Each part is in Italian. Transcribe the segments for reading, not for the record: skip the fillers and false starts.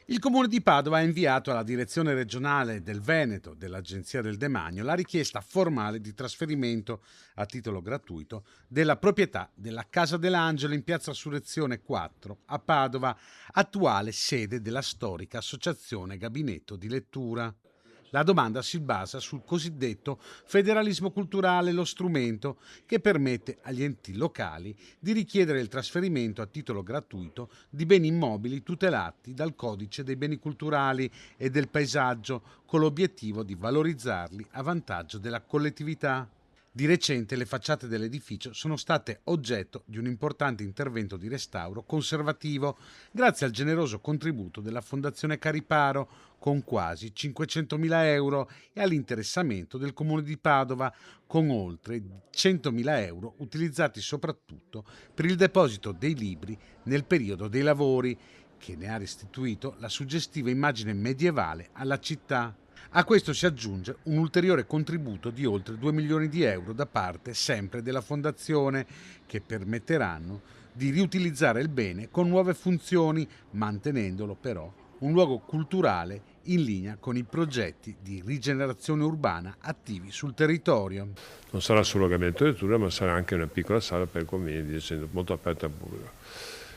Il Comune di Padova ha inviato alla Direzione regionale del Veneto dell'Agenzia del Demanio la richiesta formale di trasferimento a titolo gratuito della proprietà della Casa Dell'Angelo in piazza Surrezione 4 a Padova, attuale sede della storica Associazione Gabinetto di Lettura. La domanda si basa sul cosiddetto federalismo culturale, lo strumento che permette agli enti locali di richiedere il trasferimento a titolo gratuito di beni immobili tutelati dal Codice dei beni culturali e del paesaggio, con l'obiettivo di valorizzarli a vantaggio della collettività. Di recente le facciate dell'edificio sono state oggetto di un importante intervento di restauro conservativo grazie al generoso contributo della Fondazione Cariparo con quasi 500.000 euro e all'interessamento del Comune di Padova con oltre 100.000 euro utilizzati soprattutto per il deposito dei libri nel periodo dei lavori, che ne ha restituito la suggestiva immagine medievale alla città. A questo si aggiunge un ulteriore contributo di oltre 2 milioni di euro da parte sempre della Fondazione, che permetteranno di riutilizzare il bene con nuove funzioni, mantenendolo però un luogo culturale in linea con i progetti di rigenerazione urbana attivi sul territorio. Non sarà solo gabinetto di lettura, ma sarà anche una piccola sala per convegni, essendo molto aperta al pubblico.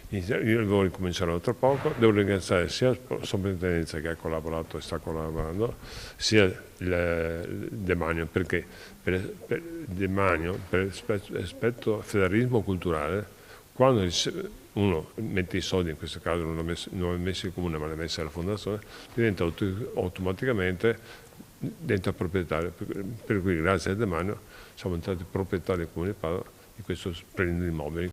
I lavori cominceranno tra poco. Devo ringraziare sia la soprintendenza che ha collaborato e sta collaborando, sia il Demanio, perché per Demanio, per aspetto federalismo culturale, quando uno mette i soldi, in questo caso non l'ha messi il Comune ma l'ha messi la Fondazione, diventa automaticamente dentro al proprietario, per cui grazie al Demanio siamo diventati proprietari del Comune di Padova di questo splendidi immobili.